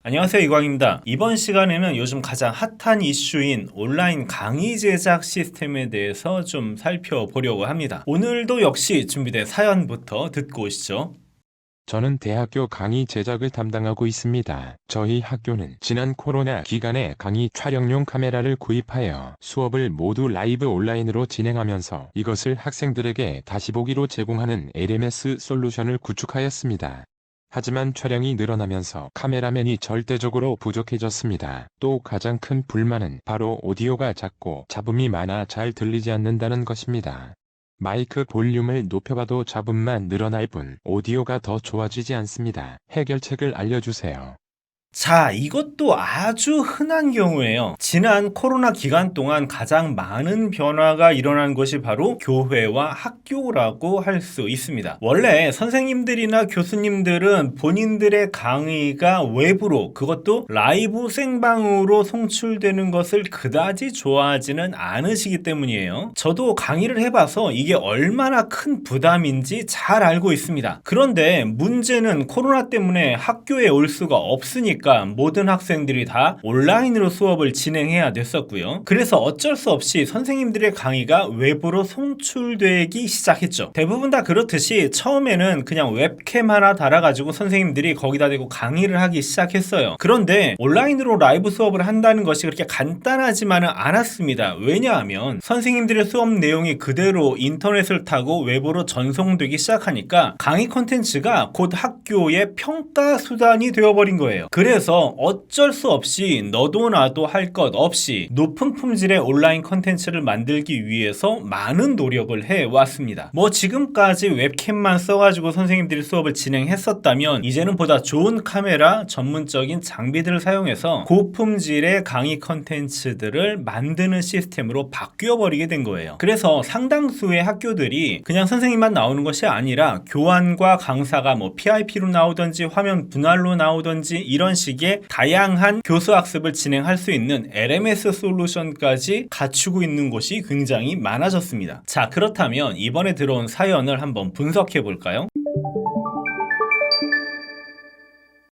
안녕하세요, 이광입니다. 이번 시간에는 요즘 가장 핫한 이슈인 온라인 강의 제작 시스템에 대해서 좀 살펴보려고 합니다. 오늘도 역시 준비된 사연부터 듣고 오시죠. 저는 대학교 강의 제작을 담당하고 있습니다. 저희 학교는 지난 코로나 기간에 강의 촬영용 카메라를 구입하여 수업을 모두 라이브 온라인으로 진행하면서 이것을 학생들에게 다시 보기로 제공하는 LMS 솔루션을 구축하였습니다. 하지만 촬영이 늘어나면서 카메라맨이 절대적으로 부족해졌습니다. 또 가장 큰 불만은 바로 오디오가 작고 잡음이 많아 잘 들리지 않는다는 것입니다. 마이크 볼륨을 높여봐도 잡음만 늘어날 뿐 오디오가 더 좋아지지 않습니다. 해결책을 알려주세요. 자, 이것도 아주 흔한 경우예요. 지난 코로나 기간 동안 가장 많은 변화가 일어난 것이 바로 교회와 학교라고 할 수 있습니다. 원래 선생님들이나 교수님들은 본인들의 강의가 외부로, 그것도 라이브 생방으로 송출되는 것을 그다지 좋아하지는 않으시기 때문이에요. 저도 강의를 해봐서 이게 얼마나 큰 부담인지 잘 알고 있습니다. 그런데 문제는 코로나 때문에 학교에 올 수가 없으니까 모든 학생들이 다 온라인으로 수업을 진행해야 됐었고요. 그래서 어쩔 수 없이 선생님들의 강의가 외부로 송출되기 시작했죠. 대부분 다 그렇듯이 처음에는 그냥 웹캠 하나 달아가지고 선생님들이 거기다 대고 강의를 하기 시작했어요. 그런데 온라인으로 라이브 수업을 한다는 것이 그렇게 간단하지만은 않았습니다. 왜냐하면 선생님들의 수업 내용이 그대로 인터넷을 타고 외부로 전송되기 시작하니까 강의 콘텐츠가 곧 학교의 평가 수단이 되어버린 거예요. 그래서 어쩔 수 없이 너도 나도 할 것 없이 높은 품질의 온라인 콘텐츠를 만들기 위해서 많은 노력을 해왔습니다. 뭐 지금까지 웹캠만 써가지고 선생님들이 수업을 진행했었다면 이제는 보다 좋은 카메라, 전문적인 장비들을 사용해서 고품질의 강의 콘텐츠들을 만드는 시스템으로 바뀌어버리게 된 거예요. 그래서 상당수의 학교들이 그냥 선생님만 나오는 것이 아니라 교환과 강사가 뭐 PIP로 나오든지 화면 분할로 나오든지 이런 식의 다양한 교수학습을 진행할 수 있는 LMS 솔루션까지 갖추고 있는 곳이 굉장히 많아졌습니다. 자, 그렇다면 이번에 들어온 사연을 한번 분석해 볼까요?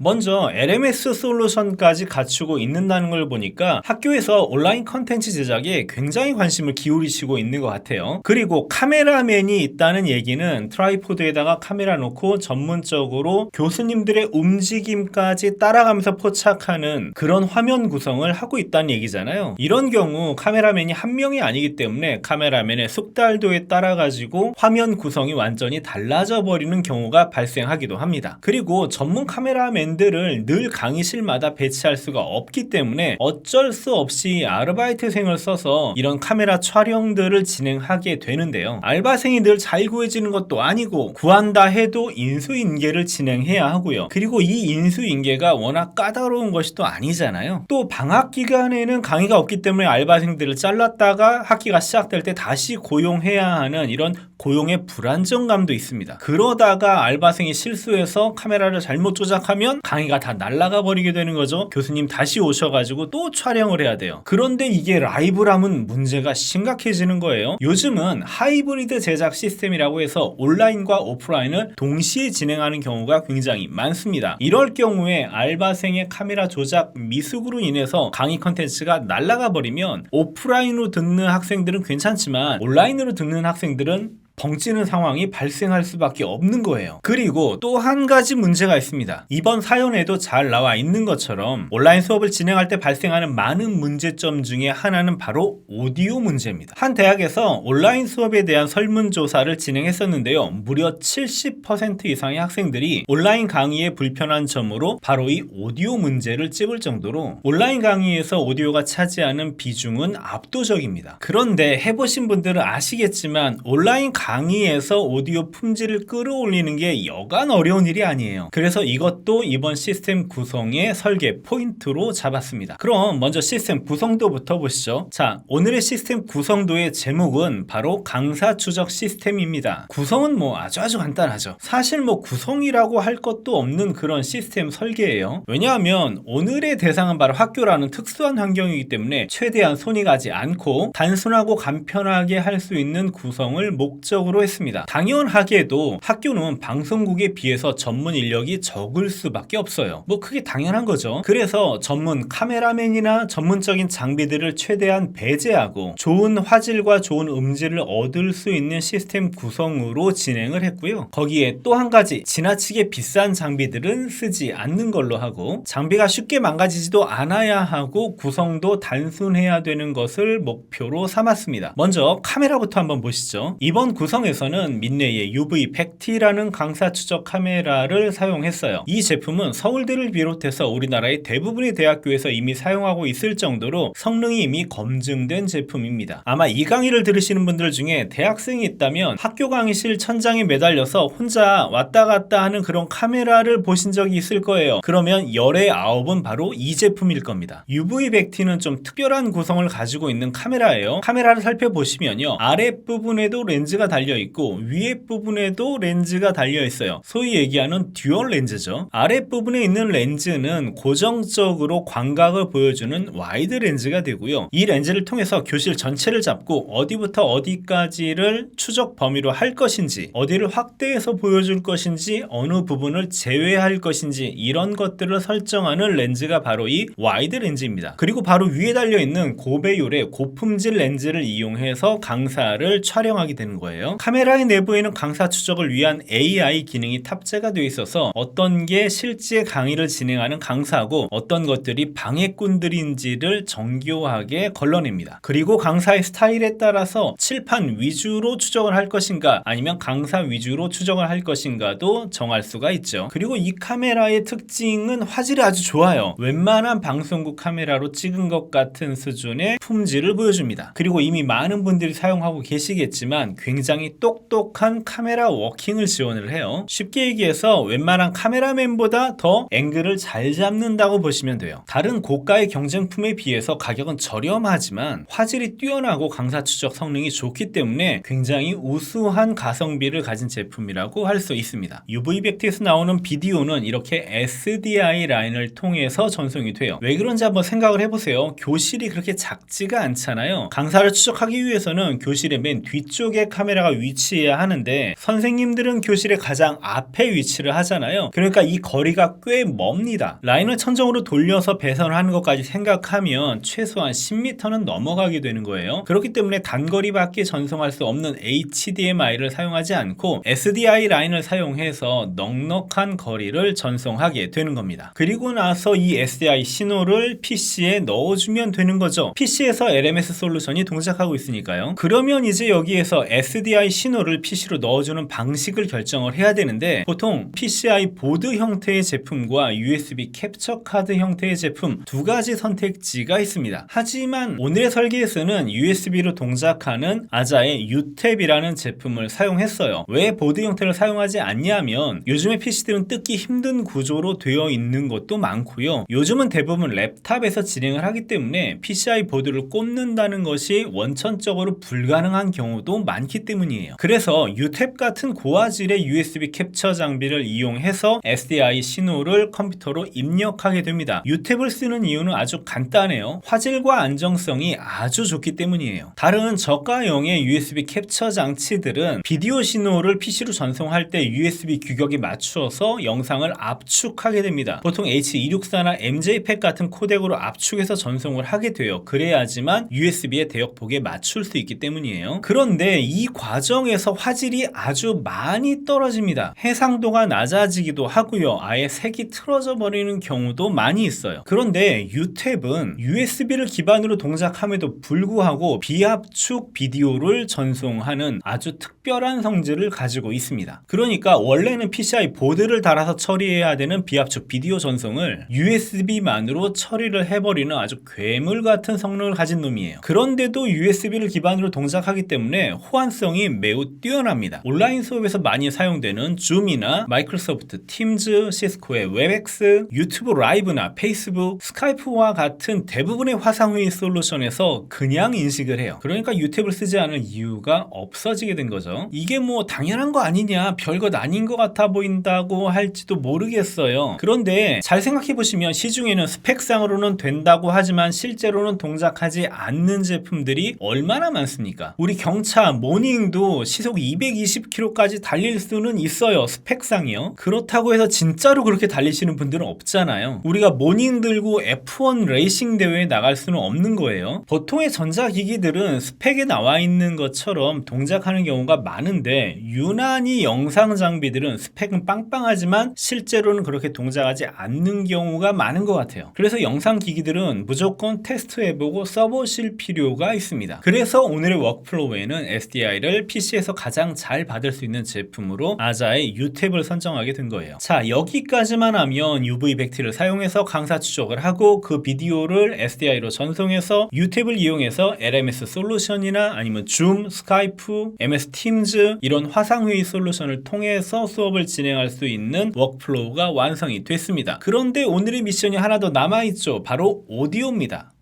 먼저 LMS 솔루션까지 갖추고 있는다는 걸 보니까 학교에서 온라인 컨텐츠 제작에 굉장히 관심을 기울이시고 있는 것 같아요. 그리고 카메라맨이 있다는 얘기는 트라이포드에다가 카메라 놓고 전문적으로 교수님들의 움직임까지 따라가면서 포착하는 그런 화면 구성을 하고 있다는 얘기잖아요. 이런 경우 카메라맨이 한 명이 아니기 때문에 카메라맨의 숙달도에 따라 가지고 화면 구성이 완전히 달라져 버리는 경우가 발생하기도 합니다. 그리고 전문 카메라맨 들을 늘 강의실마다 배치할 수가 없기 때문에 어쩔 수 없이 아르바이트생을 써서 이런 카메라 촬영들을 진행하게 되는데요. 알바생이 늘 잘 구해지는 것도 아니고 구한다 해도 인수인계를 진행해야 하고요. 그리고 이 인수인계가 워낙 까다로운 것이 또 아니잖아요. 또 방학 기간에는 강의가 없기 때문에 알바생들을 잘랐다가 학기가 시작될 때 다시 고용해야 하는 이런 고용의 불안정감도 있습니다. 그러다가 알바생이 실수해서 카메라를 잘못 조작하면 강의가 다 날아가 버리게 되는 거죠. 교수님 다시 오셔가지고 또 촬영을 해야 돼요. 그런데 이게 라이브라면 문제가 심각해지는 거예요. 요즘은 하이브리드 제작 시스템이라고 해서 온라인과 오프라인을 동시에 진행하는 경우가 굉장히 많습니다. 이럴 경우에 알바생의 카메라 조작 미숙으로 인해서 강의 컨텐츠가 날아가 버리면 오프라인으로 듣는 학생들은 괜찮지만 온라인으로 듣는 학생들은 벙찌는 상황이 발생할 수밖에 없는 거예요. 그리고 또 한 가지 문제가 있습니다. 이번 사연에도 잘 나와 있는 것처럼 온라인 수업을 진행할 때 발생하는 많은 문제점 중에 하나는 바로 오디오 문제입니다. 한 대학에서 온라인 수업에 대한 설문조사를 진행했었는데요. 무려 70% 이상의 학생들이 온라인 강의의 불편한 점으로 바로 이 오디오 문제를 찝을 정도로 온라인 강의에서 오디오가 차지하는 비중은 압도적입니다. 그런데 해보신 분들은 아시겠지만 온라인 강의에서 오디오 품질을 끌어올리는 게 여간 어려운 일이 아니에요. 그래서 이것도 이번 시스템 구성의 설계 포인트로 잡았습니다. 그럼 먼저 시스템 구성도부터 보시죠. 자, 오늘의 시스템 구성도의 제목은 바로 강사 추적 시스템입니다. 구성은 뭐 아주 간단하죠. 사실 뭐 구성이라고 할 것도 없는 그런 시스템 설계예요. 왜냐하면 오늘의 대상은 바로 학교라는 특수한 환경이기 때문에 최대한 손이 가지 않고 단순하고 간편하게 할 수 있는 구성을 목적 적극적으로 했습니다. 당연하게도 학교는 방송국에 비해서 전문 인력이 적을 수밖에 없어요. 뭐 그게 당연한 거죠. 그래서 전문 카메라맨이나 전문적인 장비들을 최대한 배제하고 좋은 화질과 좋은 음질을 얻을 수 있는 시스템 구성으로 진행을 했고요. 거기에 또 한 가지, 지나치게 비싼 장비들은 쓰지 않는 걸로 하고, 장비가 쉽게 망가지지도 않아야 하고 구성도 단순해야 되는 것을 목표로 삼았습니다. 먼저 카메라부터 한번 보시죠. 이번 구성에서는 민내의 UV100T라는 강사 추적 카메라를 사용했어요. 이 제품은 서울대를 비롯해서 우리나라의 대부분의 대학교에서 이미 사용하고 있을 정도로 성능이 이미 검증된 제품입니다. 아마 이 강의를 들으시는 분들 중에 대학생이 있다면 학교 강의실 천장에 매달려서 혼자 왔다 갔다 하는 그런 카메라를 보신 적이 있을 거예요. 그러면 열의 9은 바로 이 제품일 겁니다. UV100T는 좀 특별한 구성을 가지고 있는 카메라예요. 카메라를 살펴보시면요, 아랫부분에도 렌즈가 달려있고 위에 부분에도 렌즈가 달려있어요. 소위 얘기하는 듀얼 렌즈죠. 아랫부분에 있는 렌즈는 고정적으로 광각을 보여주는 와이드 렌즈가 되고요. 이 렌즈를 통해서 교실 전체를 잡고 어디부터 어디까지를 추적 범위로 할 것인지, 어디를 확대해서 보여줄 것인지, 어느 부분을 제외할 것인지, 이런 것들을 설정하는 렌즈가 바로 이 와이드 렌즈입니다. 그리고 바로 위에 달려있는 고배율의 고품질 렌즈를 이용해서 강사를 촬영하게 되는 거예요. 카메라의 내부에는 강사 추적을 위한 AI 기능이 탑재가 되어 있어서 어떤 게 실제 강의를 진행하는 강사고 어떤 것들이 방해꾼들인지를 정교하게 걸러냅니다. 그리고 강사의 스타일에 따라서 칠판 위주로 추적을 할 것인가 아니면 강사 위주로 추적을 할 것인가도 정할 수가 있죠. 그리고 이 카메라의 특징은 화질이 아주 좋아요. 웬만한 방송국 카메라로 찍은 것 같은 수준의 품질을 보여줍니다. 그리고 이미 많은 분들이 사용하고 계시겠지만 굉장히 똑똑한 카메라 워킹을 지원을 해요. 쉽게 얘기해서 웬만한 카메라맨보다 더 앵글을 잘 잡는다고 보시면 돼요. 다른 고가의 경쟁품에 비해서 가격은 저렴하지만 화질이 뛰어나고 강사 추적 성능이 좋기 때문에 굉장히 우수한 가성비를 가진 제품이라고 할 수 있습니다. UV100T에서 나오는 비디오는 이렇게 SDI 라인을 통해서 전송이 돼요. 왜 그런지 한번 생각을 해보세요. 교실이 그렇게 작지가 않잖아요. 강사를 추적하기 위해서는 교실의 맨 뒤쪽에 카메라가 위치해야 하는데 선생님들은 교실의 가장 앞에 위치를 하잖아요. 그러니까 이 거리가 꽤 멉니다. 라인을 천정으로 돌려서 배선을 하는 것까지 생각하면 최소한 10m는 넘어가게 되는 거예요. 그렇기 때문에 단거리밖에 전송할 수 없는 HDMI를 사용하지 않고 SDI 라인을 사용해서 넉넉한 거리를 전송하게 되는 겁니다. 그리고 나서 이 SDI 신호를 PC에 넣어주면 되는 거죠. PC에서 LMS 솔루션이 동작하고 있으니까요. 그러면 이제 여기에서 SDI 신호를 PC로 넣어주는 방식을 결정을 해야 되는데, 보통 PCI 보드 형태의 제품과 USB 캡처 카드 형태의 제품 두 가지 선택지가 있습니다. 하지만 오늘의 설계에서는 USB로 동작하는 아자의 UTAP이라는 제품을 사용했어요. 왜 보드 형태를 사용하지 않냐면 요즘의 PC들은 뜯기 힘든 구조로 되어 있는 것도 많고요. 요즘은 대부분 랩탑에서 진행을 하기 때문에 PCI 보드를 꽂는다는 것이 원천적으로 불가능한 경우도 많기 때문이에요. 그래서 UTAP 같은 고화질의 USB 캡처 장비를 이용해서 SDI 신호를 컴퓨터로 입력하게 됩니다. UTAP을 쓰는 이유는 아주 간단해요. 화질과 안정성이 아주 좋기 때문이에요. 다른 저가형의 USB 캡처 장치들은 비디오 신호를 PC로 전송할 때 USB 규격에 맞추어서 영상을 압축하게 됩니다. 보통 H264나 MJPEG 같은 코덱으로 압축해서 전송을 하게 돼요. 그래야지만 USB의 대역폭에 맞출 수 있기 때문이에요. 그런데 이 과정에서 화질이 아주 많이 떨어집니다. 해상도가 낮아지기도 하고요. 아예 색이 틀어져 버리는 경우도 많이 있어요. 그런데 UTAP은 USB를 기반으로 동작함에도 불구하고 비압축 비디오를 전송하는 아주 특별한 성질을 가지고 있습니다. 그러니까 원래는 PCI 보드를 달아서 처리해야 되는 비압축 비디오 전송을 USB만으로 처리를 해버리는 아주 괴물 같은 성능을 가진 놈이에요. 그런데도 USB를 기반으로 동작하기 때문에 호환성이 매우 뛰어납니다. 온라인 수업에서 많이 사용되는 줌이나 마이크로소프트 팀즈, 시스코의 웹엑스, 유튜브 라이브나 페이스북, 스카이프와 같은 대부분의 화상회의 솔루션에서 그냥 인식을 해요. 그러니까 UTAP을 쓰지 않을 이유가 없어지게 된 거죠. 이게 뭐 당연한 거 아니냐, 별것 아닌 것 같아 보인다고 할지도 모르겠어요. 그런데 잘 생각해 보시면 시중에는 스펙상으로는 된다고 하지만 실제로는 동작하지 않는 제품들이 얼마나 많습니까? 우리 경차, 모닝 모니터링도 시속 220km까지 달릴 수는 있어요. 스펙상이요. 그렇다고 해서 진짜로 그렇게 달리시는 분들은 없잖아요. 우리가 모닝 들고 F1 레이싱 대회에 나갈 수는 없는 거예요. 보통의 전자기기들은 스펙에 나와 있는 것처럼 동작하는 경우가 많은데 유난히 영상 장비들은 스펙은 빵빵하지만 실제로는 그렇게 동작하지 않는 경우가 많은 것 같아요. 그래서 영상 기기들은 무조건 테스트해보고 써보실 필요가 있습니다. 그래서 오늘의 워크플로우에는 SDI를 PC에서 가장 잘 받을 수 있는 제품으로 아자의 U탭을 선정하게 된 거예요. 자, 여기까지만 하면 UV 백티를 사용해서 강사 추적을 하고 그 비디오를 SDI로 전송해서 U탭을 이용해서 LMS 솔루션이나 아니면 줌, 스카이프, MS 팀즈 이런 화상회의 솔루션을 통해서 수업을 진행할 수 있는 워크플로우가 완성이 됐습니다. 그런데 오늘의 미션이 하나 더 남아있죠. 바로 오디오입니다.